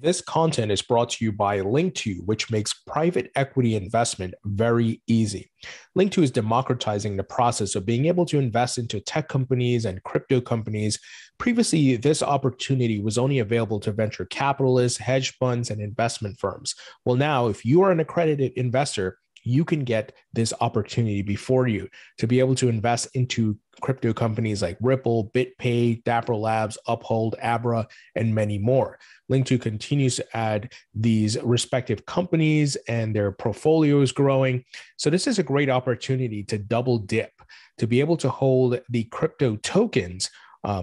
This content is brought to you by Link2, which makes private equity investment very easy. Link2 is democratizing the process of being able to invest into tech companies and crypto companies. Previously, this opportunity was only available to venture capitalists, hedge funds, and investment firms. Well, now, if you are an accredited investor, you can get this opportunity before you to be able to invest into crypto companies like Ripple, BitPay, Dapper Labs, Uphold, Abra, and many more. Link2 continues to add these respective companies and their portfolio is growing. So this is a great opportunity to double dip, to be able to hold the crypto tokens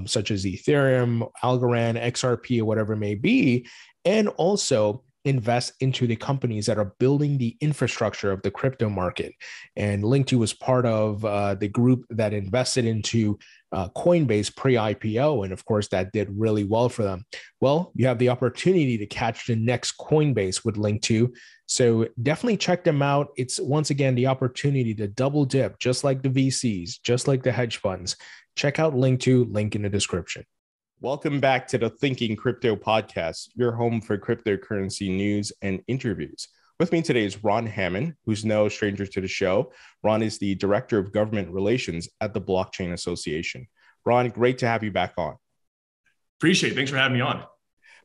such as Ethereum, Algorand, XRP, or whatever it may be, and also invest into the companies that are building the infrastructure of the crypto market. And Link2 was part of the group that invested into Coinbase pre-IPO. And of course, that did really well for them. Well, you have the opportunity to catch the next Coinbase with Link2. So definitely check them out. It's once again the opportunity to double dip, just like the VCs, just like the hedge funds. Check out Link2, link in the description. Welcome back to the Thinking Crypto podcast, your home for cryptocurrency news and interviews. With me today is Ron Hammond, who's no stranger to the show. Ron is the Director of Government Relations at the Blockchain Association. Ron, great to have you back on. Appreciate it. Thanks for having me on.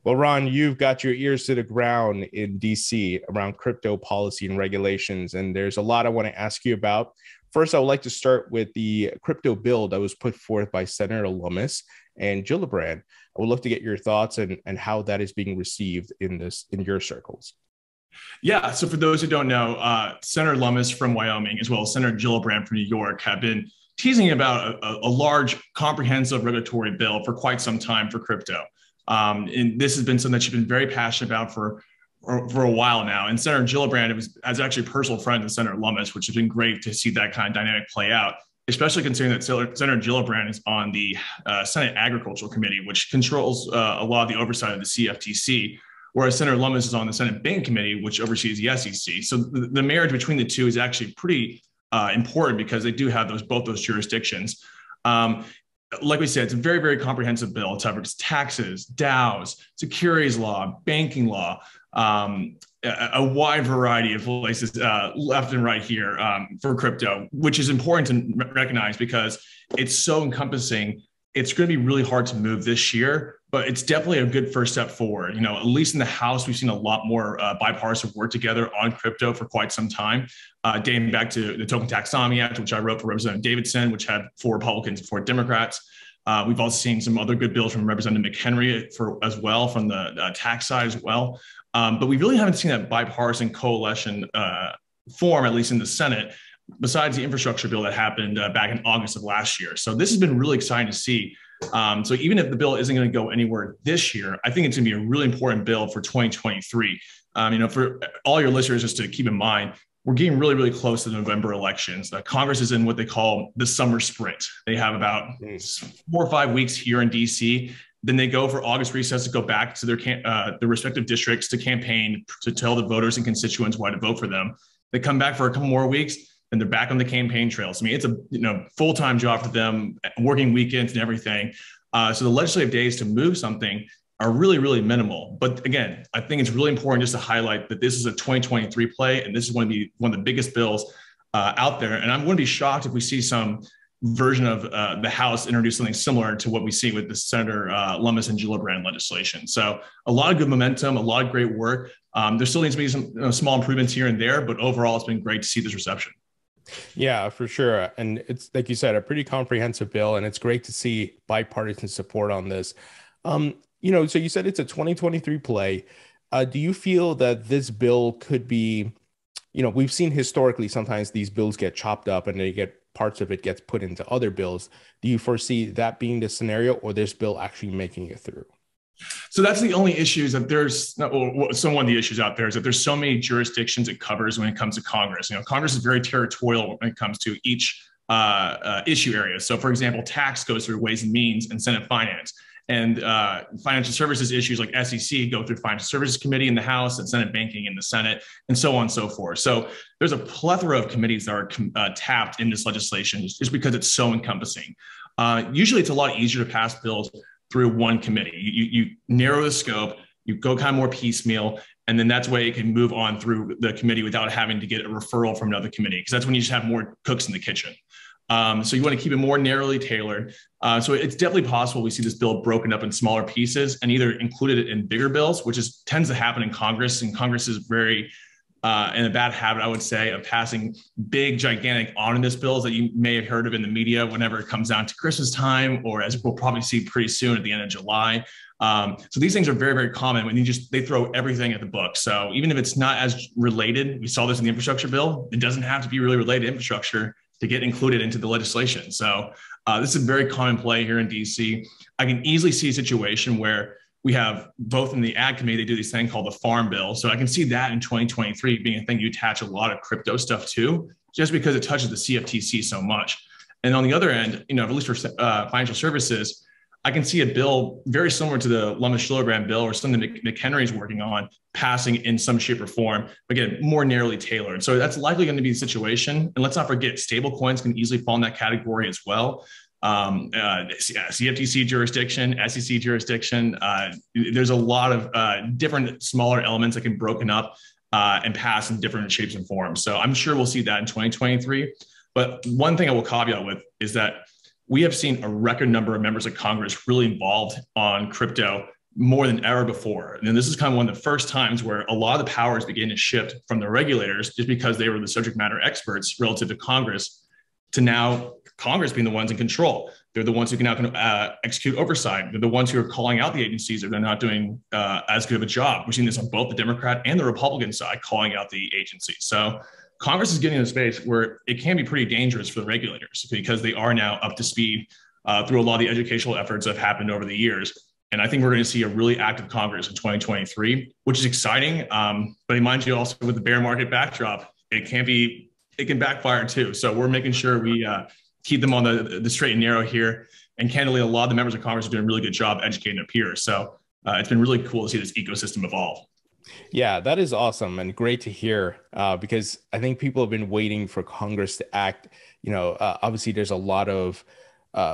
Well, Ron, you've got your ears to the ground in DC around crypto policy and regulations, and there's a lot I want to ask you about. First, I would like to start with the crypto bill that was put forth by Senator Lummis and Gillibrand. I would love to get your thoughts and how that is being received in your circles. Yeah, so for those who don't know, Senator Lummis from Wyoming, as well as Senator Gillibrand from New York, have been teasing about a large, comprehensive regulatory bill for quite some time for crypto. And this has been something that she's been very passionate about for a while now. And Senator Gillibrand is actually a personal friend of Senator Lummis, which has been great to see that kind of dynamic play out, especially considering that Senator Gillibrand is on the Senate Agricultural Committee, which controls a lot of the oversight of the CFTC, whereas Senator Lummis is on the Senate Banking Committee, which oversees the SEC. So the marriage between the two is actually pretty important because they do have both those jurisdictions. Like we said, it's a very, very comprehensive bill. It covers taxes, DAOs, securities law, banking law, a wide variety of places left and right here for crypto, which is important to recognize because it's so encompassing. It's going to be really hard to move this year, but it's definitely a good first step forward. You know, at least in the House, we've seen a lot more bipartisan work together on crypto for quite some time, dating back to the Token Taxonomy Act, which I wrote for Representative Davidson, which had 4 Republicans and 4 Democrats. We've also seen some other good bills from Representative McHenry as well from the tax side as well. But we really haven't seen that bipartisan coalition form, at least in the Senate, besides the infrastructure bill that happened back in August of last year. So this has been really exciting to see. So even if the bill isn't going to go anywhere this year, I think it's going to be a really important bill for 2023. For all your listeners, just to keep in mind, we're getting really, really close to the November elections. Congress is in what they call the summer sprint. They have about 4 or 5 weeks here in DC. Then they go for August recess to go back to their respective districts to campaign, to tell the voters and constituents why to vote for them. They come back for a couple more weeks, and they're back on the campaign trails. I mean, it's a full-time job for them, working weekends and everything. So the legislative days to move something are really, really minimal. But again, I think it's really important just to highlight that this is a 2023 play, and this is going to be one of the biggest bills out there. And I'm going to be shocked if we see some version of the House introduce something similar to what we see with the Senator Lummis and Gillibrand legislation. So a lot of good momentum, a lot of great work. There still needs to be some small improvements here and there, but overall, it's been great to see this reception. Yeah, for sure. And it's, like you said, a pretty comprehensive bill, and it's great to see bipartisan support on this. So you said it's a 2023 play. Do you feel that this bill could be, we've seen historically sometimes these bills get chopped up and parts of it gets put into other bills. Do you foresee that being the scenario, or this bill actually making it through? So that's the only issues that one of the issues out there is that there's so many jurisdictions it covers when it comes to Congress. Congress is very territorial when it comes to each issue area. So for example, tax goes through Ways and Means and Senate Finance. And financial services issues like SEC go through Financial Services Committee in the House and Senate Banking in the Senate, and so on and so forth. So there's a plethora of committees that are tapped in this legislation just because it's so encompassing. Usually it's a lot easier to pass bills through one committee. You narrow the scope, You go kind of more piecemeal, and then that's why it can move on through the committee without having to get a referral from another committee, because that's when you just have more cooks in the kitchen. So you want to keep it more narrowly tailored. So it's definitely possible we see this bill broken up in smaller pieces and either included in bigger bills, which tends to happen in Congress. And Congress is very in a bad habit, I would say, of passing big, gigantic omnibus bills that you may have heard of in the media whenever it comes down to Christmas time, or as we'll probably see pretty soon at the end of July. So these things are very, very common when they throw everything at the book. So even if it's not as related, we saw this in the infrastructure bill, it doesn't have to be really related to infrastructure to get included into the legislation. So this is a very common play here in DC. I can easily see a situation where we have both in the ag committee, they do this thing called the farm bill. So I can see that in 2023 being a thing you attach a lot of crypto stuff to, just because it touches the CFTC so much. And on the other end, at least for financial services, I can see a bill very similar to the Lummis Gillibrand bill or something that McHenry is working on passing in some shape or form, but again, more narrowly tailored. So that's likely going to be the situation. And let's not forget, stable coins can easily fall in that category as well. CFTC jurisdiction, SEC jurisdiction. There's a lot of different smaller elements that can be broken up and pass in different shapes and forms. So I'm sure we'll see that in 2023. But one thing I will caveat with is that we have seen a record number of members of Congress really involved on crypto more than ever before. And this is kind of one of the first times where a lot of the powers began to shift from the regulators just because they were the subject matter experts relative to Congress to now Congress being the ones in control. They're the ones who can now execute oversight. They're the ones who are calling out the agencies if they're not doing as good of a job. We've seen this on both the Democrat and the Republican side, calling out the agencies. So Congress is getting in a space where it can be pretty dangerous for the regulators because they are now up to speed through a lot of the educational efforts that have happened over the years. And I think we're going to see a really active Congress in 2023, which is exciting. But mind you, also with the bear market backdrop, it can backfire too. So we're making sure we keep them on the straight and narrow here. And candidly, a lot of the members of Congress are doing a really good job educating their peers. So it's been really cool to see this ecosystem evolve. Yeah, that is awesome and great to hear because I think people have been waiting for Congress to act. Obviously, there's a lot of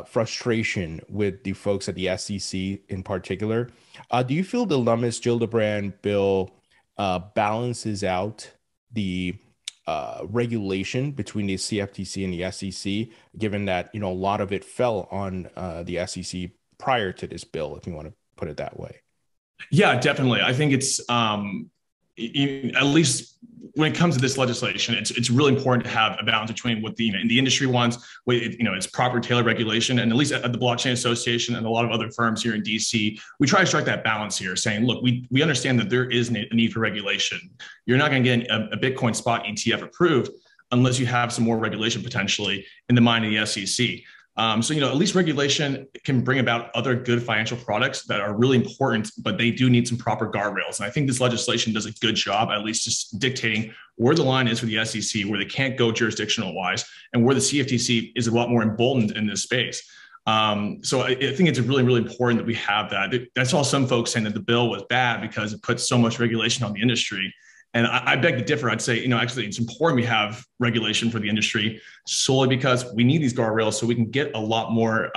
frustration with the folks at the SEC in particular. Do you feel the Lummis Gillibrand bill balances out the regulation between the CFTC and the SEC, given that a lot of it fell on the SEC prior to this bill, if you want to put it that way? Yeah, definitely. I think it's at least when it comes to this legislation, it's really important to have a balance between what the industry wants, it's proper tailored regulation, and at least at the Blockchain Association and a lot of other firms here in DC, we try to strike that balance here, saying, look, we understand that there is a need for regulation. You're not going to get a Bitcoin Spot ETF approved unless you have some more regulation potentially in the mind of the SEC. So at least regulation can bring about other good financial products that are really important, but they do need some proper guardrails. And I think this legislation does a good job, at least just dictating where the line is for the SEC, where they can't go jurisdictional wise, and where the CFTC is a lot more emboldened in this space. So I think it's really, really important that we have that. I saw some folks saying that the bill was bad because it puts so much regulation on the industry. And I beg to differ. I'd say, actually, it's important we have regulation for the industry solely because we need these guardrails so we can get a lot more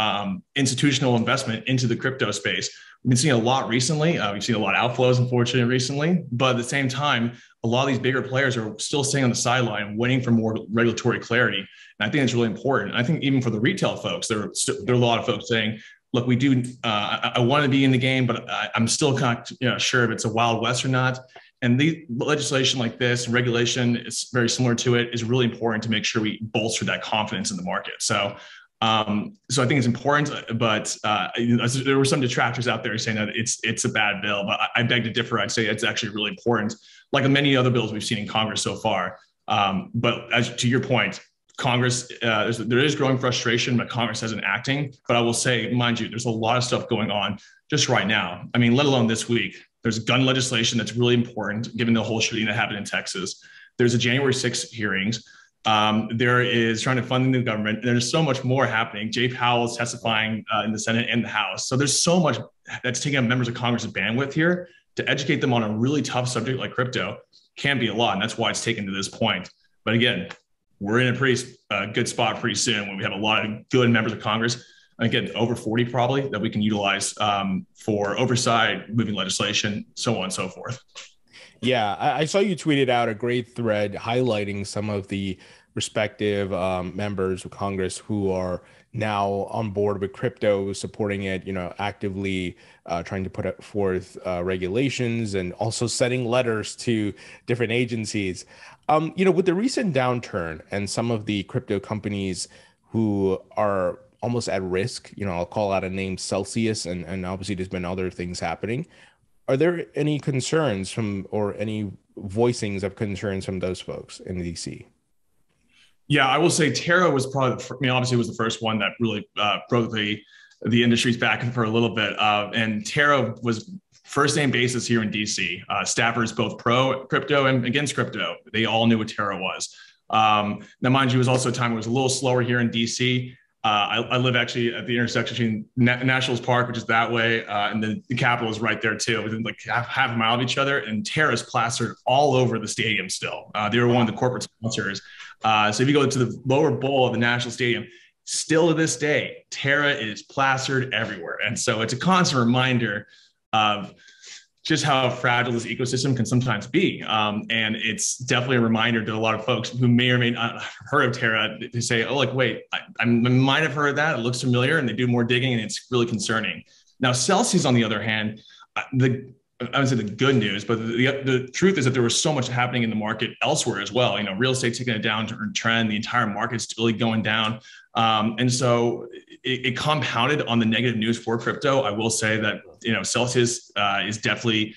institutional investment into the crypto space. We've been seeing a lot recently. We've seen a lot of outflows, unfortunately, recently. But at the same time, a lot of these bigger players are still staying on the sideline, waiting for more regulatory clarity. And I think it's really important. And I think even for the retail folks, there are a lot of folks saying, look, we do, I want to be in the game, but I'm still kind of sure if it's a Wild West or not. And the legislation like this and regulation is very similar to it is really important to make sure we bolster that confidence in the market. So I think it's important, but there were some detractors out there saying that it's a bad bill, but I beg to differ. I'd say it's actually really important, like many other bills we've seen in Congress so far. But as to your point, Congress, there is growing frustration, but Congress isn't acting. But I will say, mind you, there's a lot of stuff going on just right now. I mean, let alone this week. There's gun legislation that's really important, given the whole shooting that happened in Texas. There's a January 6th hearings. There is trying to fund the government. And there's so much more happening. Jay Powell is testifying in the Senate and the House. So there's so much that's taking up members of Congress's bandwidth here to educate them on a really tough subject like crypto. Can be a lot, and that's why it's taken to this point. But again, we're in a pretty good spot pretty soon when we have a lot of good members of Congress Again, over 40 probably that we can utilize for oversight, moving legislation, so on and so forth. Yeah, I saw you tweeted out a great thread highlighting some of the respective members of Congress who are now on board with crypto, supporting it, actively trying to put forth regulations and also sending letters to different agencies. With the recent downturn and some of the crypto companies who are almost at risk, I'll call out a name, Celsius, and obviously there's been other things happening. Are there any concerns or any voicings of concerns from those folks in DC? Yeah, I will say Terra was probably, obviously was the first one that really broke the industry's back for a little bit. And Terra was first name basis here in DC. Staffers both pro crypto and against crypto. They all knew what Terra was. Now, mind you, it was also a time it was a little slower here in DC. I live actually at the intersection between Nationals Park, which is that way, and then the Capitol is right there too, within like half a mile of each other. And Terra is plastered all over the stadium still. They were one of the corporate sponsors. So if you go to the lower bowl of the National Stadium, still to this day, Terra is plastered everywhere. And so it's a constant reminder of just how fragile this ecosystem can sometimes be. And it's definitely a reminder to a lot of folks who may or may not have heard of Terra to say, oh, like, wait, I might have heard of that. It looks familiar. And they do more digging and it's really concerning. Now, Celsius, on the other hand, I would say the good news, but the truth is that there was so much happening in the market elsewhere as well. Real estate taking a downturn trend, the entire market's really going down. And so it compounded on the negative news for crypto. I will say that, Celsius is definitely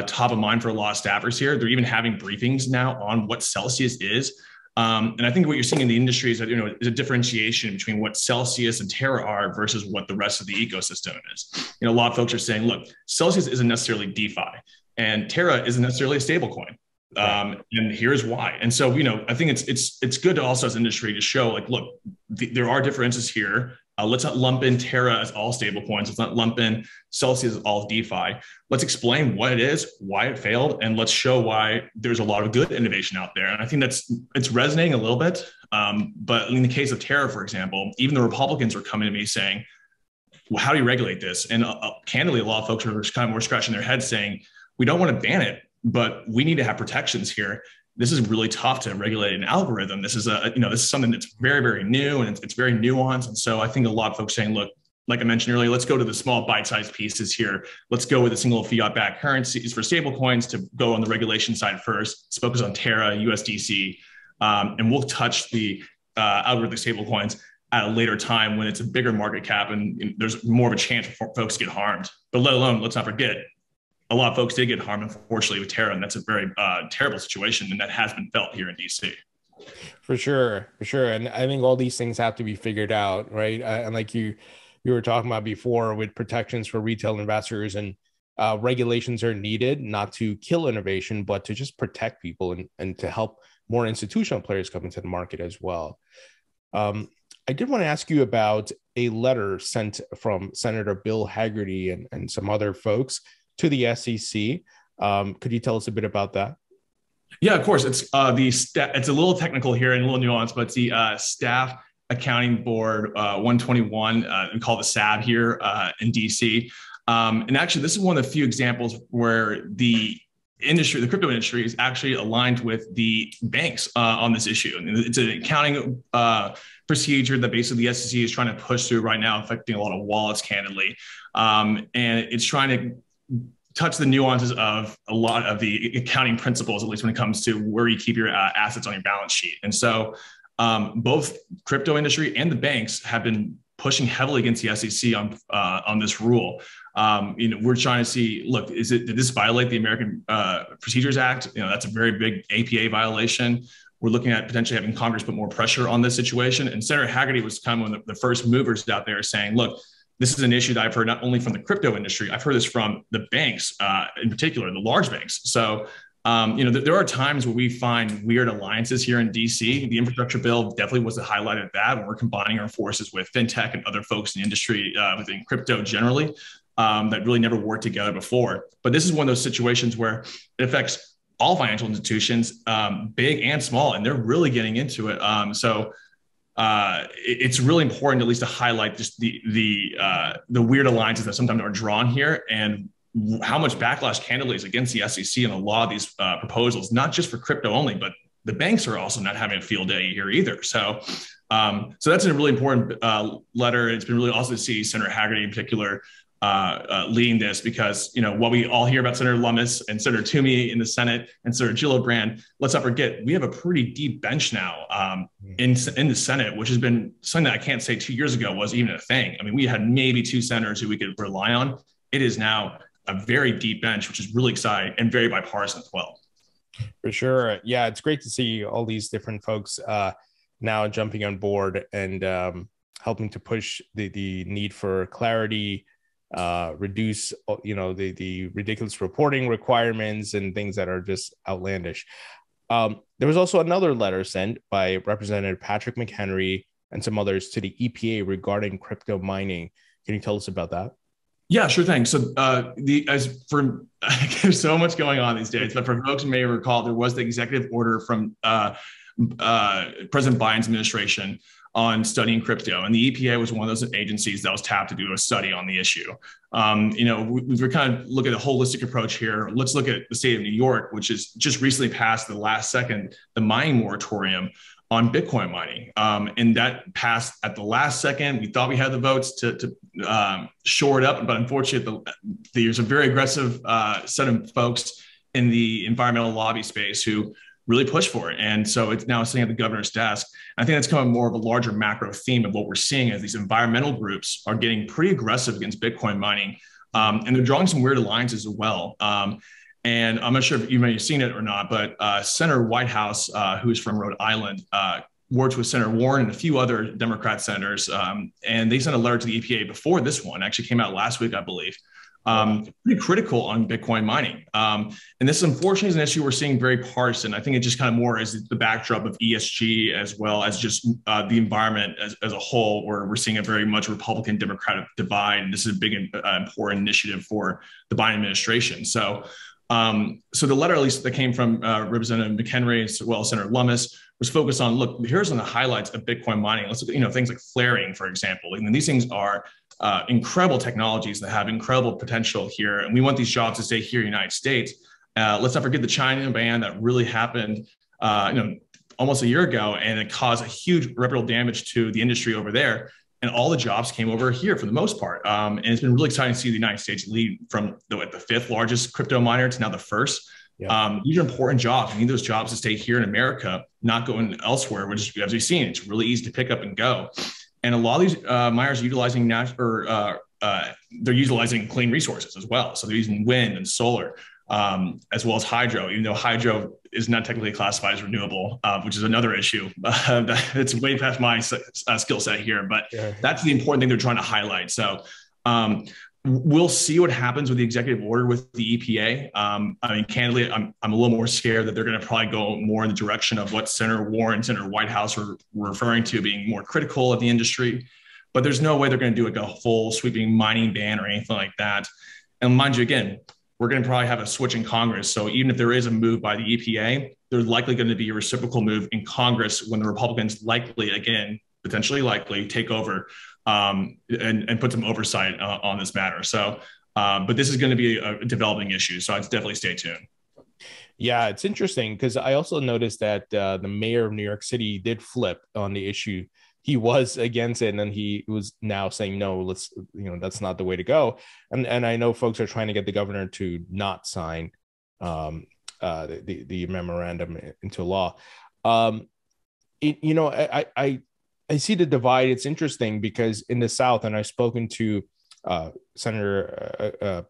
top of mind for a lot of staffers here. They're even having briefings now on what Celsius is. And I think what you're seeing in the industry is that, is a differentiation between what Celsius and Terra are versus what the rest of the ecosystem is. A lot of folks are saying, look, Celsius isn't necessarily DeFi and Terra isn't necessarily a stable coin. And here's why. And so, I think it's good to also as industry to show like, look, there are differences here. Let's not lump in Terra as all stable coins. Let's not lump in Celsius as all DeFi. Let's explain what it is, why it failed, and let's show why there's a lot of good innovation out there. And I think it's resonating a little bit. But in the case of Terra, for example, even the Republicans were coming to me saying, well, how do you regulate this? And candidly, a lot of folks are kind of more scratching their heads saying, we don't want to ban it, but we need to have protections here. This is really tough to regulate an algorithm. This is this is something that's very, very new and it's very nuanced. And so I think a lot of folks saying, look, like I mentioned earlier, let's go to the small bite-sized pieces here. Let's go with a single fiat-backed currencies for stable coins to go on the regulation side first. Let's focus on Terra, USDC, and we'll touch the algorithmic stable coins at a later time when it's a bigger market cap and there's more of a chance for folks to get harmed. But let alone, let's not forget, a lot of folks did get harmed, unfortunately, with Terra, and that's a very terrible situation, and that has been felt here in DC. For sure. And I think all these things have to be figured out, right? And like you were talking about before with protections for retail investors and regulations are needed, not to kill innovation, but to just protect people and to help more institutional players come into the market as well. I did want to ask you about a letter sent from Senator Bill Hagerty and some other folks to the SEC. Could you tell us a bit about that? Yeah, of course. It's it's a little technical here and a little nuanced, but it's the Staff Accounting Board 121. We call it the SAB here in DC. And actually, this is one of the few examples where the crypto industry is actually aligned with the banks on this issue. And it's an accounting procedure that basically the SEC is trying to push through right now, affecting a lot of wallets, candidly. And it's trying to touch the nuances of a lot of the accounting principles, at least when it comes to where you keep your assets on your balance sheet. And so both crypto industry and the banks have been pushing heavily against the SEC on this rule. We're trying to see, look, did this violate the American Procedures Act? That's a very big APA violation. We're looking at potentially having Congress put more pressure on this situation. And Senator Hagerty was kind of one of the first movers out there saying, look, this is an issue that I've heard not only from the crypto industry, I've heard this from the banks, in particular, the large banks. So, there are times where we find weird alliances here in DC. The infrastructure bill definitely was a highlight of that. When we're combining our forces with fintech and other folks in the industry within crypto generally, that really never worked together before. But this is one of those situations where it affects all financial institutions, big and small, and they're really getting into it. So it's really important at least to highlight just the weird alliances that sometimes are drawn here, and how much backlash candidly is against the SEC and a lot of these proposals, not just for crypto only, but the banks are also not having a field day here either. So that's a really important letter. It's been really awesome to see Senator Hagerty in particular leading this, because what we all hear about Senator Lummis and Senator Toomey in the Senate and Senator Gillibrand, let's not forget we have a pretty deep bench now in the Senate, which has been something that I can't say 2 years ago was even a thing. I mean, we had maybe 2 senators who we could rely on. It is now a very deep bench, which is really exciting and very bipartisan as well. For sure. Yeah, it's great to see all these different folks now jumping on board and helping to push the need for clarity, reduce the ridiculous reporting requirements and things that are just outlandish. There was also another letter sent by Representative Patrick McHenry and some others to the EPA regarding crypto mining. Can you tell us about that? Yeah, sure thing. So there's so much going on these days, but for folks who may recall, there was the executive order from President Biden's administration on studying crypto, and the EPA was one of those agencies that was tapped to do a study on the issue. We're kind of looking at a holistic approach here. Let's look at the state of New York, which has just recently passed the last second the mining moratorium on Bitcoin mining, and that passed at the last second. We thought we had the votes to shore it up, but unfortunately, there's a very aggressive set of folks in the environmental lobby space who really push for it. And so it's now sitting at the governor's desk. And I think that's becoming more of a larger macro theme of what we're seeing as these environmental groups are getting pretty aggressive against Bitcoin mining. And they're drawing some weird alliances as well. And I'm not sure if you may have seen it or not, but Senator Whitehouse, who's from Rhode Island, worked with Senator Warren and a few other Democrat senators. And they sent a letter to the EPA before this one, actually came out last week, I believe. Pretty critical on Bitcoin mining. And this, unfortunately, is an issue we're seeing very partisan. I think it just kind of more as the backdrop of ESG, as well as just the environment as a whole, where we're seeing a very much Republican Democratic divide. And this is a big, important initiative for the Biden administration. So the letter, at least that came from Representative McHenry, as well as Senator Lummis, was focused on, look, here's on the highlights of Bitcoin mining. Let's look at, things like flaring, for example. And these things are incredible technologies that have incredible potential here. And we want these jobs to stay here in the United States. Let's not forget the China ban that really happened, almost a year ago, and it caused a huge irreparable damage to the industry over there. And all the jobs came over here for the most part. And it's been really exciting to see the United States lead from the 5th largest crypto miner to now the 1st. Yeah. These are important jobs. We need those jobs to stay here in America, not going elsewhere, which, as we've seen, it's really easy to pick up and go. And a lot of these miners are utilizing they're utilizing clean resources as well. So they're using wind and solar, as well as hydro, even though hydro is not technically classified as renewable, which is another issue. It's way past my skill set here, but that's the important thing they're trying to highlight. So we'll see what happens with the executive order with the EPA. I mean, candidly, I'm a little more scared that they're going to probably go more in the direction of what Senator Warren, Senator Whitehouse were referring to, being more critical of the industry. But there's no way they're going to do like a full sweeping mining ban or anything like that. And mind you, again, we're going to probably have a switch in Congress. So even if there is a move by the EPA, there's likely going to be a reciprocal move in Congress when the Republicans potentially likely take over and put some oversight on this matter. So, but this is going to be a developing issue. So I'd definitely stay tuned. Yeah, it's interesting because I also noticed that the mayor of New York City did flip on the issue. He was against it, and then he was now saying, no, that's not the way to go. And I know folks are trying to get the governor to not sign the memorandum into law. I see the divide. It's interesting because in the South, and I've spoken to Senator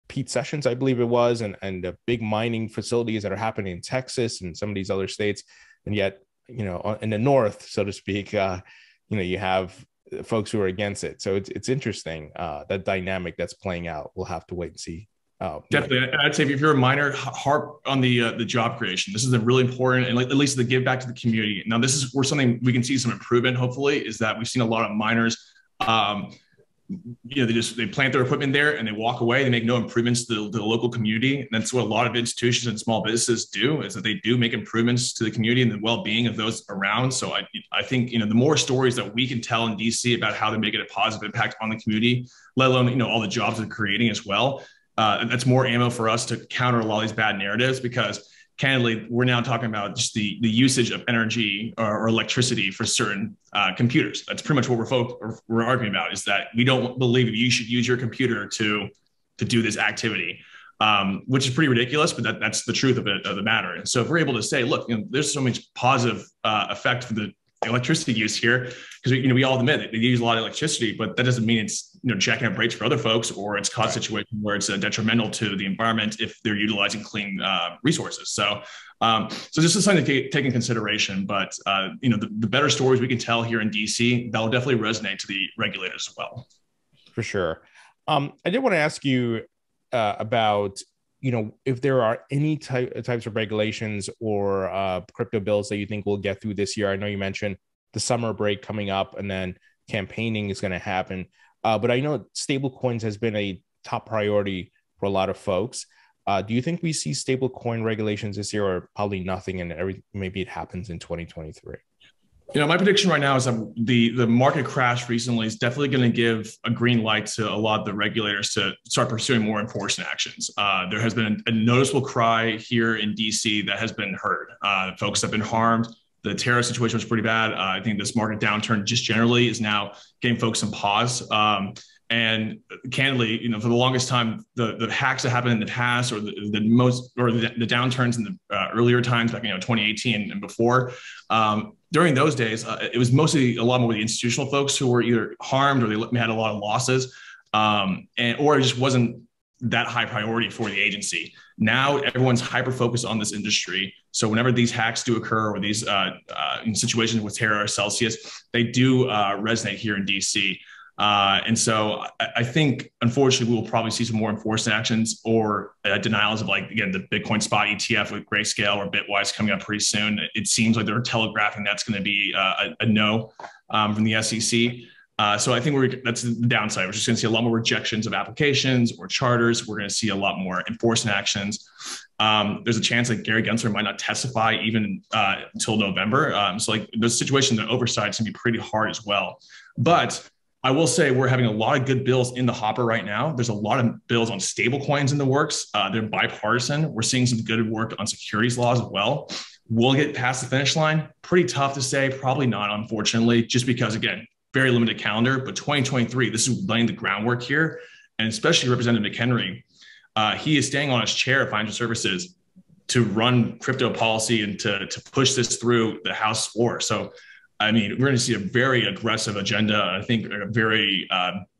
Pete Sessions, I believe it was, and the big mining facilities that are happening in Texas and some of these other states. And yet, in the North, so to speak, you have folks who are against it. So it's interesting, that dynamic that's playing out. We'll have to wait and see. Definitely. And I'd say if you're a miner, harp on the job creation. This is a really important, and at least the give back to the community. Now, this is where something we can see some improvement, hopefully, is that we've seen a lot of miners they plant their equipment there and they walk away. They make no improvements to the local community. And that's what a lot of institutions and small businesses do, is that they do make improvements to the community and the well-being of those around. So I think, the more stories that we can tell in DC about how they're making a positive impact on the community, let alone, all the jobs they're creating as well, that's more ammo for us to counter a lot of these bad narratives, because candidly, we're now talking about just the usage of energy or electricity for certain computers. That's pretty much what we're arguing about, is that we don't believe you should use your computer to do this activity, which is pretty ridiculous, but that's the truth of the matter. And so if we're able to say, look, there's so much positive effect for the electricity use here, because we all admit that they use a lot of electricity, but that doesn't mean it's jacking up rates for other folks, or it's caused a situation where it's detrimental to the environment if they're utilizing clean resources. So this is something to take in consideration. But the better stories we can tell here in DC, that'll definitely resonate to the regulators as well. For sure. I did want to ask you about if there are any types of regulations or crypto bills that you think we'll get through this year. I know you mentioned the summer break coming up, and then campaigning is going to happen. But I know stablecoins has been a top priority for a lot of folks. Do you think we see stablecoin regulations this year, or probably nothing, and maybe it happens in 2023? My prediction right now is that the market crash recently is definitely going to give a green light to a lot of the regulators to start pursuing more enforcement actions. There has been a noticeable cry here in DC that has been heard. Folks have been harmed. The Terra situation was pretty bad. I think this market downturn just generally is now giving folks some pause. And candidly, for the longest time, the hacks that happened in the past, or the downturns in the earlier times, back in 2018 and before, during those days, it was mostly a lot more the institutional folks who were either harmed, or they had a lot of losses, or it just wasn't that high priority for the agency. Now everyone's hyper focused on this industry. So whenever these hacks do occur, or these in situations with Terra or Celsius, they do resonate here in DC. And so I think, unfortunately, we will probably see some more enforcement actions or denials of, again, the Bitcoin Spot ETF with Grayscale or Bitwise coming up pretty soon. It seems like they're telegraphing that's going to be a no from the SEC. So I think that's the downside. We're just going to see a lot more rejections of applications or charters. We're going to see a lot more enforcement actions. There's a chance that Gary Gensler might not testify even until November. So the situation, the oversight is going to be pretty hard as well. But I will say we're having a lot of good bills in the hopper right now. There's a lot of bills on stable coins in the works. They're bipartisan. We're seeing some good work on securities laws as well. We'll get past the finish line. Pretty tough to say. Probably not, unfortunately, just because, again, very limited calendar. But 2023, this is laying the groundwork here. And especially Representative McHenry, he is staying on his chair of financial services to run crypto policy and to push this through the House floor. So I mean, we're going to see a very aggressive agenda. I think a very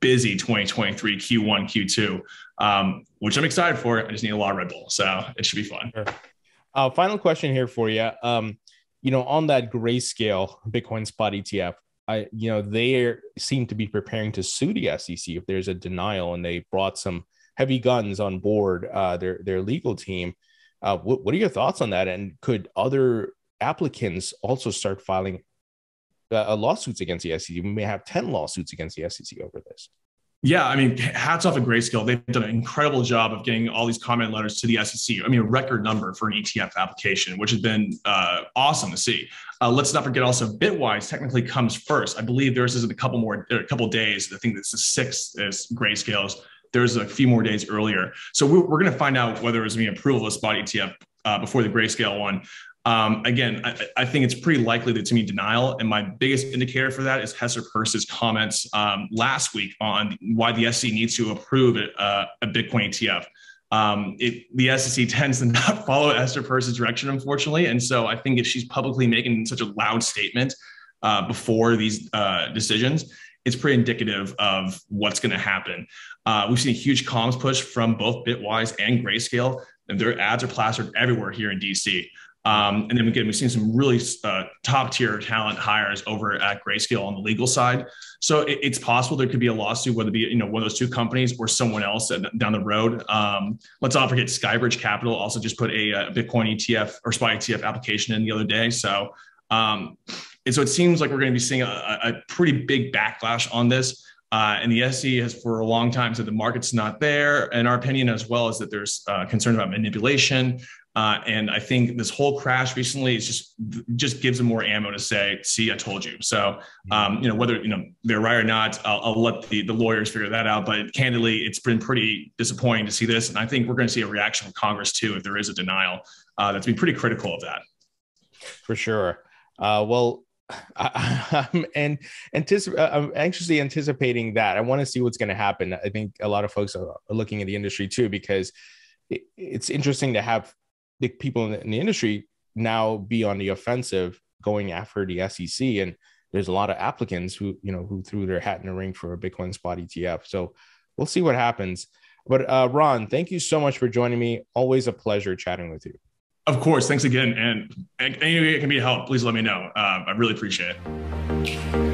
busy 2023 Q1, Q2, which I'm excited for. I just need a lot of Red Bull, so it should be fun. Sure. Final question here for you. On that Grayscale Bitcoin Spot ETF, they seem to be preparing to sue the SEC if there's a denial, and they brought some heavy guns on board their legal team. What are your thoughts on that? And could other applicants also start filing lawsuits against the SEC? We may have 10 lawsuits against the SEC over this. Yeah, I mean, hats off to Grayscale. They've done an incredible job of getting all these comment letters to the SEC. I mean, a record number for an ETF application, which has been awesome to see. Let's not forget also Bitwise technically comes first. I believe theirs is a couple days. I think it's the 6th is Grayscale's. There's a few more days earlier. So we're going to find out whether it's going to be approval of a spot ETF before the Grayscale one. Again, I think it's pretty likely that it's going to be denial. And my biggest indicator for that is Hester Peirce's comments last week on why the SEC needs to approve a Bitcoin ETF. The SEC tends to not follow Hester Peirce's direction, unfortunately. And so I think if she's publicly making such a loud statement before these decisions, it's pretty indicative of what's going to happen. We've seen a huge comms push from both Bitwise and Grayscale, and their ads are plastered everywhere here in DC. And then again, we've seen some really top tier talent hires over at Grayscale on the legal side. So it's possible there could be a lawsuit, whether it be one of those two companies or someone else down the road. Let's not forget Skybridge Capital also just put a Bitcoin ETF or SPY ETF application in the other day. So and so it seems like we're going to be seeing a pretty big backlash on this. And the SEC has for a long time said the market's not there. And our opinion as well is that there's concerns about manipulation. And I think this whole crash recently is just gives them more ammo to say, see, I told you. So, whether, they're right or not, I'll let the lawyers figure that out. But candidly, it's been pretty disappointing to see this. And I think we're going to see a reaction from Congress too, if there is a denial that's been pretty critical of that. For sure. Well, I'm anxiously anticipating that. I want to see what's going to happen. I think a lot of folks are looking at the industry too, because it's interesting to have the people in the industry now be on the offensive going after the SEC. And there's a lot of applicants who threw their hat in the ring for a Bitcoin Spot ETF. So we'll see what happens. But Ron, thank you so much for joining me. Always a pleasure chatting with you. Of course. Thanks again. And any way it can be a help, please let me know. I really appreciate it.